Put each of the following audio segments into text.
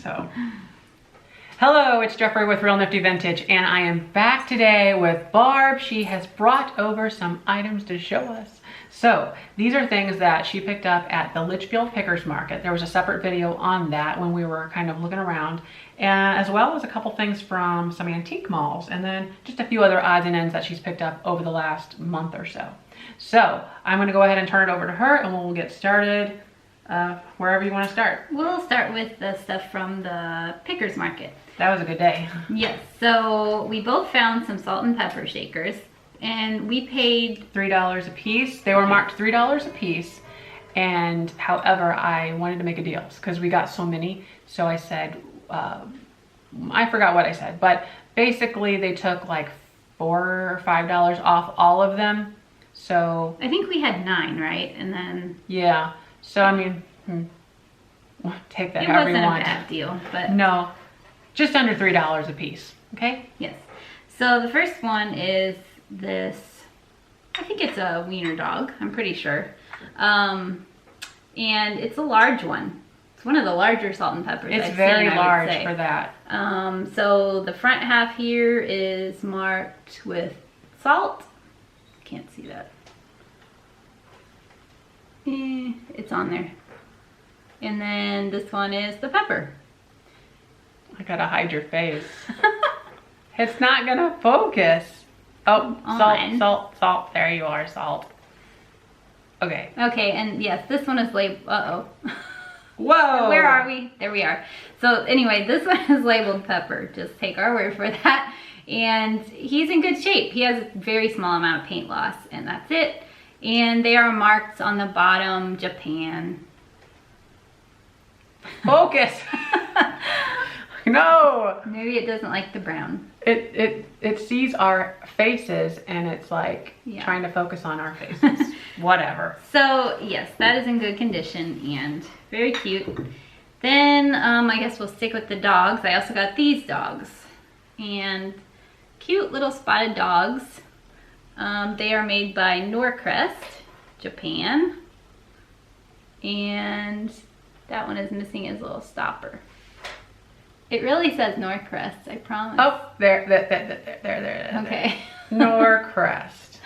So, hello, it's Jeffrey with Real Nifty Vintage, and I am back today with Barb. She has brought over some items to show us. So these are things that she picked up at the Litchfield Pickers Market. There was a separate video on that when we were kind of looking around, and as well as a couple things from some antique malls, and then just a few other odds and ends that she's picked up over the last month or so. So I'm going to go ahead and turn it over to her, and we'll get started wherever you want to start. We'll start with the stuff from the Pickers Market. That was a good day. Yes, so we both found some salt and pepper shakers, and we paid $3 a piece. They were marked $3 a piece, and however, I wanted to make a deal because we got so many. So I said, I forgot what I said, but basically they took like $4 or $5 off all of them. So I think we had 9, right? And then yeah. So I mean, take that however you want. It wasn't a bad deal, but no, just under $3 a piece. Okay. Yes. So the first one is this. I think it's a wiener dog. I'm pretty sure, and it's a large one. It's one of the larger salt and peppers. It's I've very seen, large for that. So the front half here is marked with salt. Can't see that. It's on there. And then this one is the pepper. I gotta hide your face. It's not gonna focus. Oh, salt. There you are, salt. Okay. Okay, and yes, this one is labeled. Whoa. Where are we? There we are. So anyway, this one is labeled pepper. Just take our word for that. And he's in good shape. He has a very small amount of paint loss, and that's it. And they are marked on the bottom, Japan. Focus. No. Maybe it doesn't like the brown. It sees our faces and it's like trying to focus on our faces. Whatever. So yes, that is in good condition and very cute. Then I guess we'll stick with the dogs. I also got these dogs, and cute little spotted dogs. They are made by Norcrest, Japan, and that one is missing his little stopper. It really says Norcrest, I promise. Oh, there. Okay. Norcrest.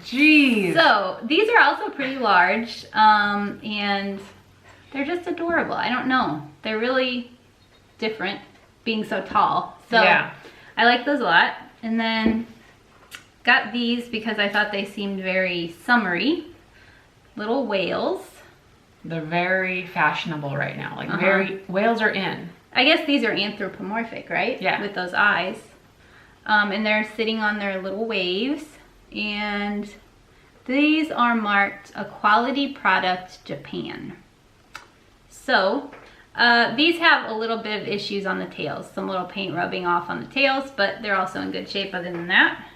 Jeez. So these are also pretty large, and they're just adorable. I don't know. They're really different, being so tall. So yeah. I like those a lot. And then got these because I thought they seemed very summery. Little whales. They're very fashionable right now. Like whales are in. I guess these are anthropomorphic, right? Yeah. With those eyes. And they're sitting on their little waves. And these are marked a quality product, Japan. So these have a little bit of issues on the tails. Some little paint rubbing off on the tails, but they're also in good shape other than that.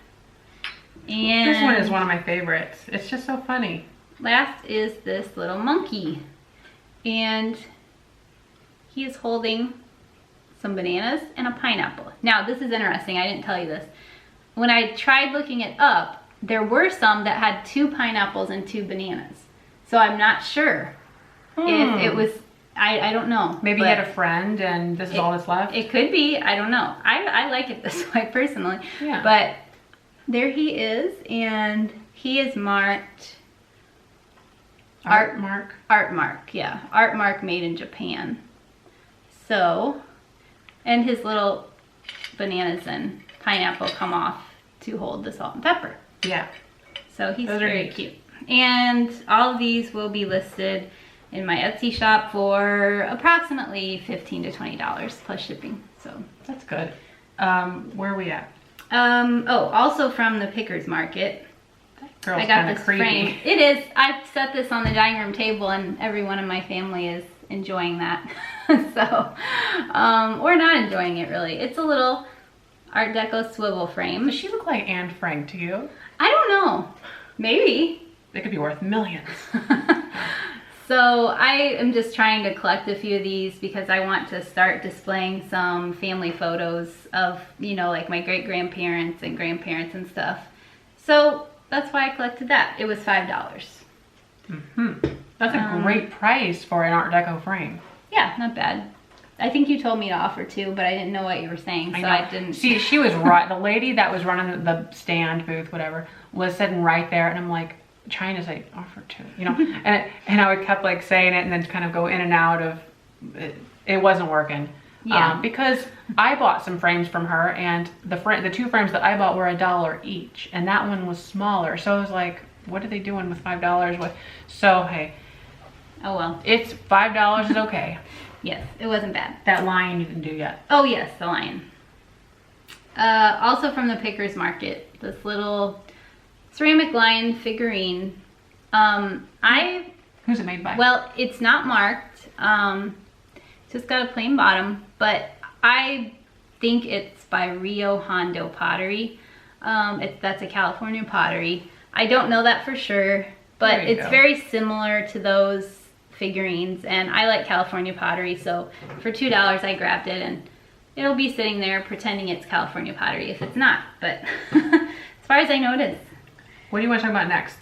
And this one is one of my favorites. It's just so funny. Last is this little monkey, and he is holding some bananas and a pineapple. Now this is interesting, I didn't tell you this. When I tried looking it up, there were some that had 2 pineapples and 2 bananas. So I'm not sure if it was, I don't know. Maybe he had a friend and this is all that's left? It could be, I don't know. I like it this way personally. Yeah. But there he is, and he is marked Art mark, yeah. Art mark made in Japan. So, and his little bananas and pineapple come off to hold the salt and pepper. Yeah. So he's very cute. And all of these will be listed in my Etsy shop for approximately $15 to $20 plus shipping. So that's good. Where are we at? Also from the Pickers Market. Girl's I got this creepy. frame. It is. I've set this on the dining room table, and everyone in my family is enjoying that. So, or not enjoying it really. It's a little Art Deco swivel frame. Does she look like Anne Frank to you? I don't know. Maybe. They could be worth millions. So I am just trying to collect a few of these because I want to start displaying some family photos of, you know, like my great-grandparents and grandparents and stuff. So that's why I collected that. It was $5. Mm-hmm. That's a great price for an Art Deco frame. Yeah, not bad. I think you told me to offer 2, but I didn't know what you were saying, so I didn't. See, she was right. The lady that was running the stand booth, whatever, was sitting right there, and I'm like trying to say offer 2, you know, and I would kept like saying it and then kind of go in and out of it. It wasn't working. Yeah. Because I bought some frames from her, and the 2 frames that I bought were $1 each, and that one was smaller. So I was like, what are they doing with $5? What? So hey, oh well, it's $5 is okay. Yes, it wasn't bad. That lion you didn't do yet. Oh yes, the lion. Also from the Pickers Market, this little ceramic lion figurine. Who's it made by? Well, it's not marked. Just got a plain bottom, but I think it's by Rio Hondo Pottery. That's a California pottery. I don't know that for sure, but it's very similar to those figurines, and I like California pottery, so for $2 I grabbed it, and it'll be sitting there pretending it's California pottery if it's not, but as far as I know it is. What do you want to talk about next?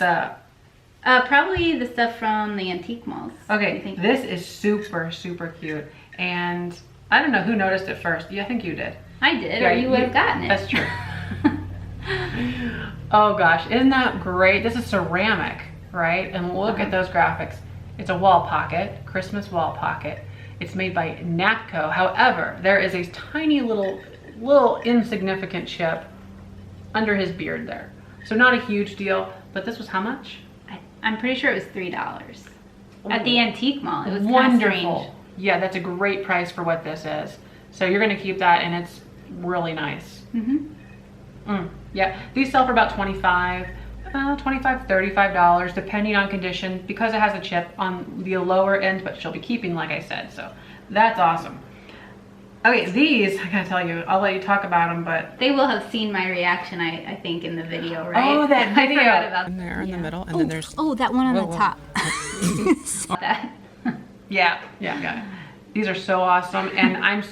Probably the stuff from the antique malls. Okay, this is super, super cute. And I don't know who noticed it first. Yeah, I think you did. I did, or you would have gotten it. That's true. Oh gosh, isn't that great? This is ceramic, right? And look at those graphics. It's a wall pocket, Christmas wall pocket. It's made by Napco. However, there is a tiny little insignificant chip under his beard there. So not a huge deal, but this was how much? I'm pretty sure it was $3 at the antique mall. It was wonderful. Yeah, that's a great price for what this is. So you're gonna keep that, and it's really nice. Yeah, these sell for about $25, $35 depending on condition, because it has a chip on the lower end, but she'll be keeping, like I said. So that's awesome. Okay, these, I gotta tell you, I'll let you talk about them, but they will have seen my reaction, I think, in the video, right? Oh, that video. I forgot about in there in the middle, and then there's that one on the top. That. Yeah, got it. These are so awesome, and I'm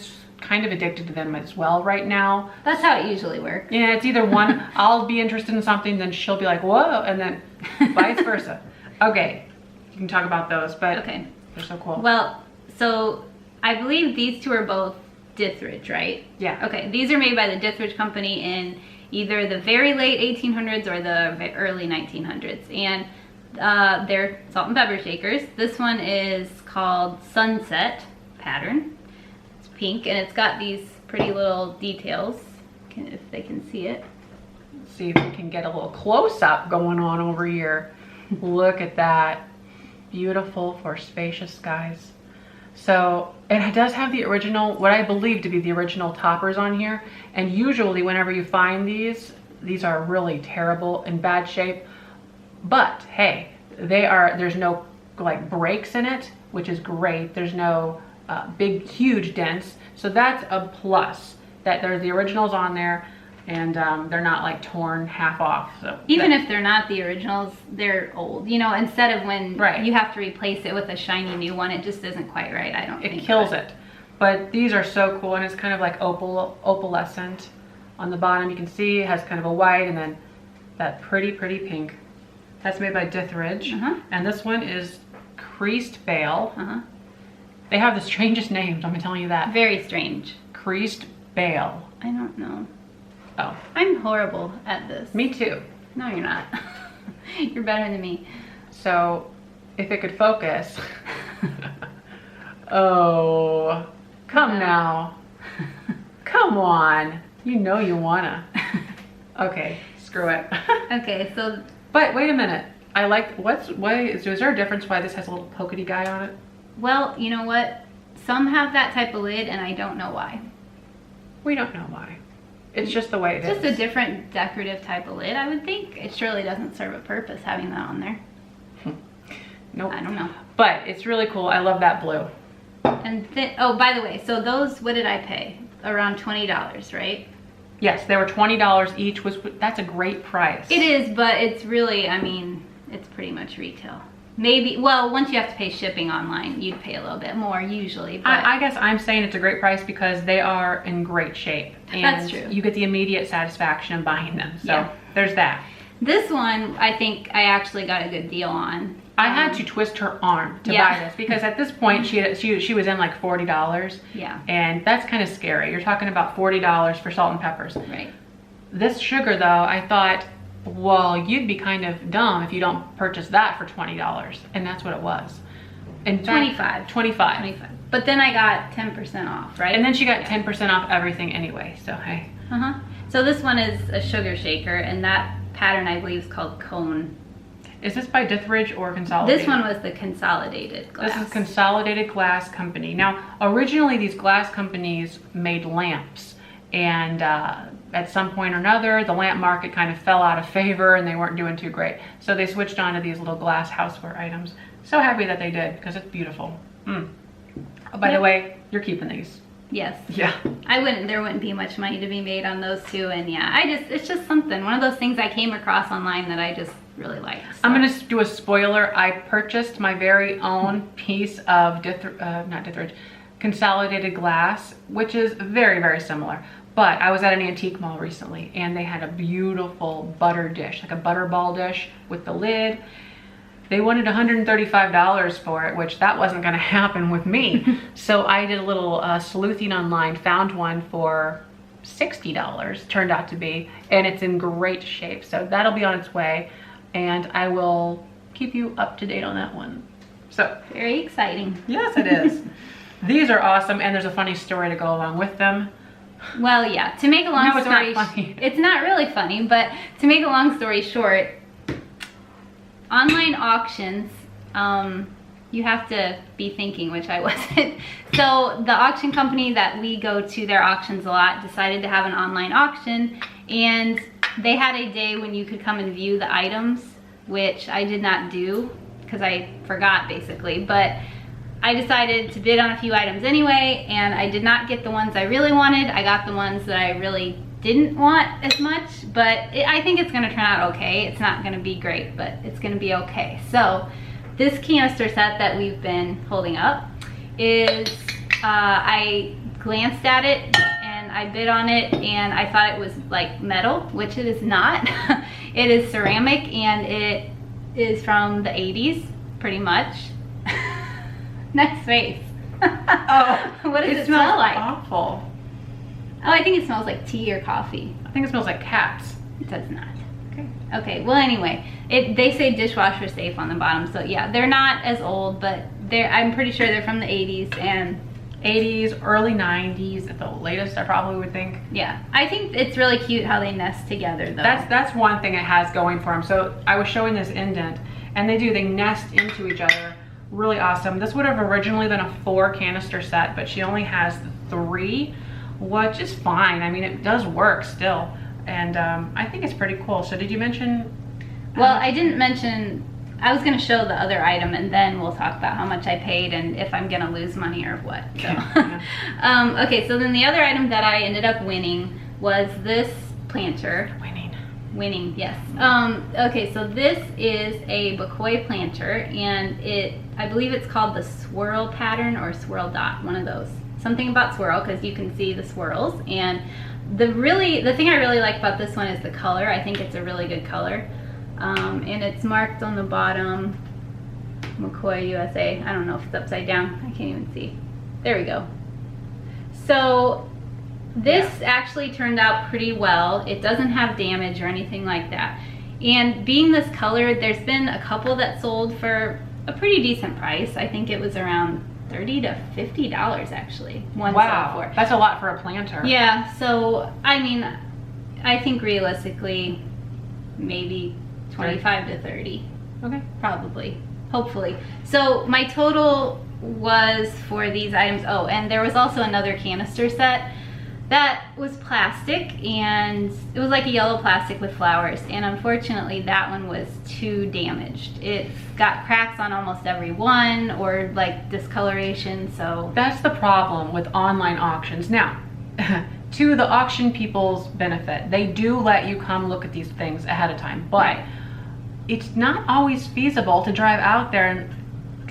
kind of addicted to them as well right now. That's how it usually works. Yeah, it's either one, I'll be interested in something, then she'll be like, whoa, and then vice versa. Okay, you can talk about those, but okay, they're so cool. Well, so I believe these 2 are both Dithridge, right? Yeah. Okay, these are made by the Dithridge Company in either the very late 1800s or the early 1900s, and they're salt and pepper shakers. This one is called Sunset Pattern. It's pink, and it's got these pretty little details, if they can see it. Let's see if we can get a little close-up going on over here. Look at that. Beautiful for spacious skies. So it does have the original, what I believe to be the original toppers on here. And usually whenever you find these are really terrible, in bad shape. But hey, there's no like breaks in it, which is great. There's no big, huge dents. So that's a plus, that there's the originals on there, and they're not like torn half off. So even if they're not the originals, they're old, you know, instead of when you have to replace it with a shiny new one, it just isn't quite right. I don't think it kills it. But these are so cool, and it's kind of like opalescent on the bottom. You can see it has kind of a white and then that pretty pink. That's made by Dithridge. And this one is Creased Bale. They have the strangest names, I'm telling you that. Very strange. Creased Bale. I don't know. Oh. I'm horrible at this. Me too. No, you're not. You're better than me. So, if it could focus. Oh, come now. Come on. You know you wanna. Okay, screw it. Okay, so. But wait a minute. I like, is there a difference why this has a little pokety guy on it? Well, you know what? Some have that type of lid, and I don't know why. We don't know why. It's just the way it is. Just a different decorative type of lid, I would think. It surely doesn't serve a purpose having that on there. Nope. I don't know. But it's really cool. I love that blue. And oh, by the way, so those, what did I pay? Around $20, right? Yes, they were $20 each. That's a great price. It is, but it's really, I mean, it's pretty much retail. Maybe, well, once you have to pay shipping online, you'd pay a little bit more usually. But I guess I'm saying it's a great price because they are in great shape. And that's true. You get the immediate satisfaction of buying them. So there's that. This one, I think I actually got a good deal on. I had to twist her arm to buy this because at this point she was in like $40. Yeah. And that's kind of scary. You're talking about $40 for salt and peppers. Right. This sugar though, I thought, well, you'd be kind of dumb if you don't purchase that for $20. And that's what it was. And 25. 25. But then I got 10% off, right? And then she got 10% off everything anyway. So hey. So this one is a sugar shaker, and that pattern I believe is called Cone. Is this by Dithridge or Consolidated? This one was the Consolidated Glass. This is Consolidated Glass Company. Now, originally these glass companies made lamps, and at some point or another, the lamp market kind of fell out of favor and they weren't doing too great. So they switched on to these little glass houseware items. So happy that they did, because it's beautiful. Oh, by the way, you're keeping these. Yes. Yeah. There wouldn't be much money to be made on those two, and yeah, it's just something, one of those things I came across online that I just really like. So. I'm gonna do a spoiler. I purchased my very own piece of not Dithridge, Consolidated Glass, which is very, very similar. But I was at an antique mall recently and they had a beautiful butter dish, like a butterball dish with the lid. They wanted $135 for it, which that wasn't gonna happen with me. So I did a little sleuthing online, found one for $60, turned out to be, and it's in great shape. So that'll be on its way, and I will keep you up to date on that one. So very exciting. Yes, it is. These are awesome, and there's a funny story to go along with them. Well, yeah, to make a long story, it's not funny. It's not really funny, but to make a long story short, online auctions, you have to be thinking, which I wasn't. So the auction company that we go to their auctions a lot decided to have an online auction, and they had a day when you could come and view the items, which I did not do because I forgot basically, but I decided to bid on a few items anyway, and I did not get the ones I really wanted. I got the ones that I really didn't want as much, but I think it's gonna turn out okay. It's not gonna be great, but it's gonna be okay. So this canister set that we've been holding up is, I glanced at it and I bid on it, and I thought it was like metal, which it is not. It is ceramic, and it is from the 80s, pretty much. Nice face. Oh, what does it smell like? Awful. Oh, I think it smells like tea or coffee. I think it smells like cats. It does not. Okay. Okay. Well, anyway, they say dishwasher safe on the bottom, so yeah, they're not as old, but I'm pretty sure they're from the 80s and 80s, early 90s at the latest, I probably would think. Yeah, I think it's really cute how they nest together, though. That's one thing it has going for them. So I was showing this indent, and they nest into each other. Really awesome. This would have originally been a 4 canister set, but she only has 3, which is fine. I mean, it does work still, and I think it's pretty cool. So did you mention? Well, I didn't mention. I was going to show the other item, and then we'll talk about how much I paid and if I'm going to lose money or what. So. Yeah. Okay, so then the other item that I ended up winning was this planter. Winning, yes. Okay, so this is a Becau Planter, and I believe it's called the swirl pattern or swirl dot, one of those. Something about swirl, because you can see the swirls. And the thing I really like about this one is the color. I think it's a really good color. And it's marked on the bottom, Becau USA. I don't know if it's upside down. I can't even see. There we go. So this actually turned out pretty well. It doesn't have damage or anything like that. And being this color, there's been a couple that sold for a pretty decent price. I think it was around $30 to $50 actually. Wow, that's a lot for a planter. Yeah, so I mean, I think realistically, maybe 25 to 30. Okay. Probably, hopefully. So my total was for these items, oh, and there was also another canister set that was plastic, and it was like a yellow plastic with flowers, and unfortunately that one was too damaged. It's got cracks on almost every one, or like discoloration. So that's the problem with online auctions. Now, to the auction people's benefit, they do let you come look at these things ahead of time, but it's not always feasible to drive out there and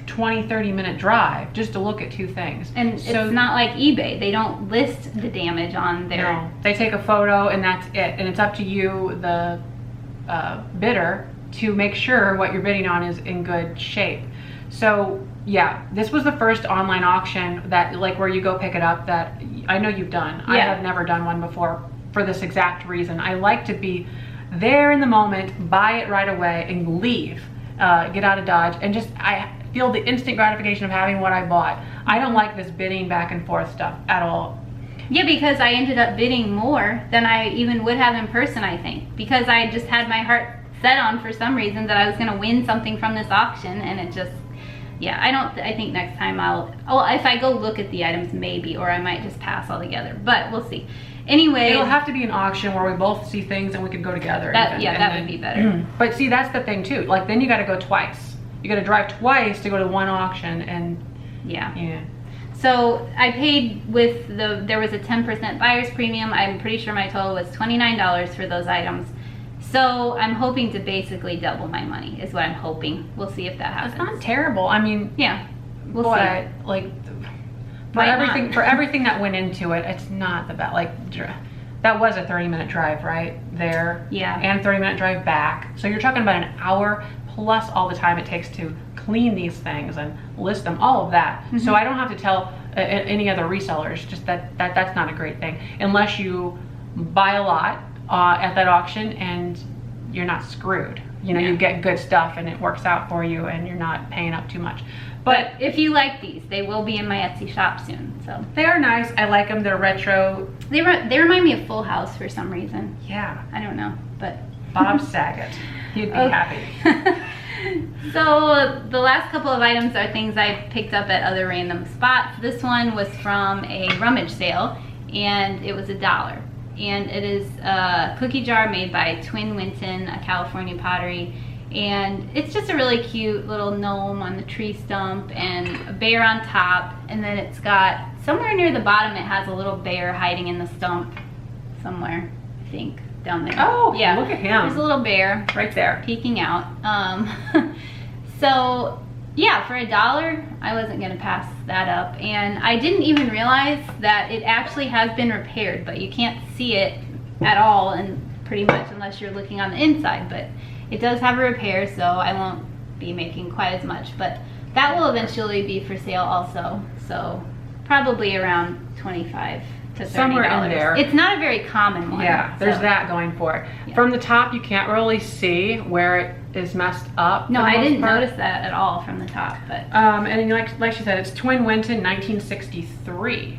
20-30 minute drive just to look at 2 things. And so it's not like eBay. They don't list the damage on there. No, they take a photo and that's it, and it's up to you, the bidder to make sure what you're bidding on is in good shape. So yeah, this was the first online auction that, like, where you go pick it up, that I know you've done. I have never done one before for this exact reason. I like to be there in the moment, buy it right away, and leave, get out of Dodge, and just I feel the instant gratification of having what I bought. I don't like this bidding back and forth stuff at all. Yeah, because I ended up bidding more than I even would have in person, I think, because I just had my heart set on, for some reason, that I was going to win something from this auction, and it just, yeah, I think next time if I go look at the items, maybe, or I might just pass altogether, but we'll see. Anyway, it'll have to be an auction where we both see things and we could go together. That would be better. But see, that's the thing too. Like, then you got to go twice. You got to drive twice to go to one auction, and yeah. So I paid with there was a 10% buyer's premium. I'm pretty sure my total was $29 for those items. So I'm hoping to basically double my money, is what I'm hoping. We'll see if that happens. It's not terrible. I mean, yeah, we'll see. Like, for Why everything that went into it, it's not the bad. Like, that was a 30-minute drive right there. Yeah. And 30-minute drive back. So you're talking about an hour plus all the time it takes to clean these things and list them, all of that. So I don't have to tell any other resellers, just that's not a great thing, unless you buy a lot at that auction and you're not screwed. You know, you get good stuff and it works out for you and you're not paying up too much. But if you like these, they will be in my Etsy shop soon. So they are nice. I like them. They're retro. They remind me of Full House for some reason. Yeah. I don't know, but Bob Saget. He'd be happy. So the last couple of items are things I picked up at other random spots. This one was from a rummage sale, and it was $1. And it is a cookie jar made by Twin Winton, a California pottery. And it's just a really cute little gnome on the tree stump and a bear on top. And then it's got, somewhere near the bottom, it has a little bear hiding in the stump somewhere, I think, down there. Oh, yeah. Look at him. There's a little bear right there peeking out. So yeah, for $1, I wasn't gonna pass that up. And I didn't even realize that it actually has been repaired, but you can't see it at all, and pretty much unless you're looking on the inside. But it does have a repair, so I won't be making quite as much, but that will eventually be for sale also. So probably around $25 to $30. Somewhere in there. It's not a very common one. Yeah, there's that going for it. Yeah. From the top, you can't really see where it is messed up. No, I didn't notice that at all from the top. But and like she said, it's Twin Winton 1963,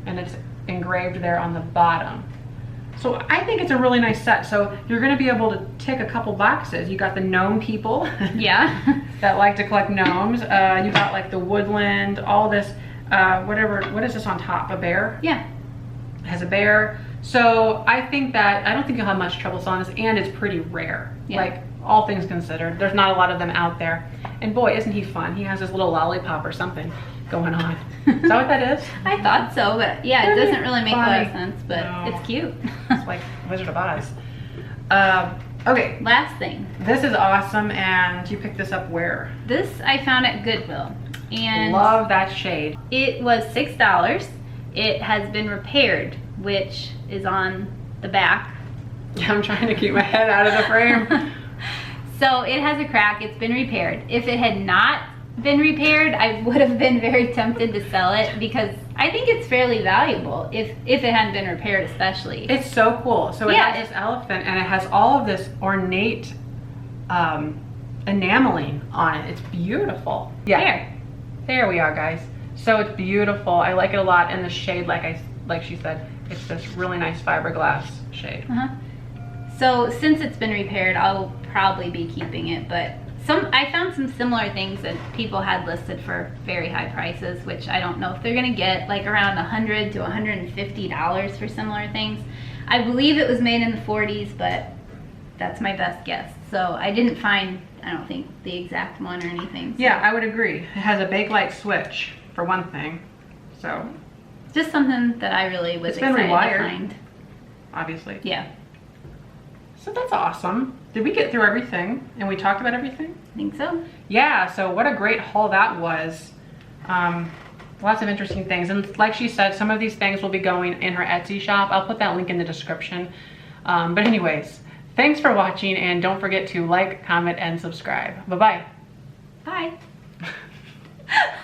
and it's engraved there on the bottom. So I think it's a really nice set. So you're going to be able to tick a couple boxes. You got the gnome people, yeah, that like to collect gnomes. You got like the woodland, all this, what is this on top? A bear? Yeah. It has a bear. So I think that, I don't think you'll have much trouble selling this, and it's pretty rare. Yeah. Like, all things considered, there's not a lot of them out there. And boy, isn't he fun. He has his little lollipop or something going on. Is that what that is? I thought so, but yeah, it doesn't really make a lot of sense, but no. It's cute. It's like Wizard of Oz. Okay. Last thing. This is awesome, and you picked this up where? This I found at Goodwill. And love that shade. It was $6. It has been repaired, which is on the back. Yeah, I'm trying to keep my head out of the frame. So it has a crack, it's been repaired. If it had not been repaired, I would have been very tempted to sell it, because I think it's fairly valuable if it hadn't been repaired, especially. It's so cool. So it has this elephant, and it has all of this ornate enameling on it. It's beautiful. Yeah. There we are, guys. So it's beautiful. I like it a lot, and the shade, like she said, it's this really nice fiberglass shade. So since it's been repaired, I'll probably be keeping it, but I found some similar things that people had listed for very high prices, which I don't know if they're gonna get, like around $100 to $150 for similar things. I believe it was made in the 40s, but that's my best guess. So I didn't find, I don't think, the exact one or anything. So. Yeah, I would agree. It has a Bakelite switch, for one thing. So just something that I really was excited to find. Obviously. Yeah. So that's awesome. Did we get through everything and we talked about everything? I think so. Yeah, so what a great haul that was. Lots of interesting things. And like she said, some of these things will be going in her Etsy shop. I'll put that link in the description. But anyways, Thanks for watching, and don't forget to like, comment, and subscribe. Bye-bye. Bye.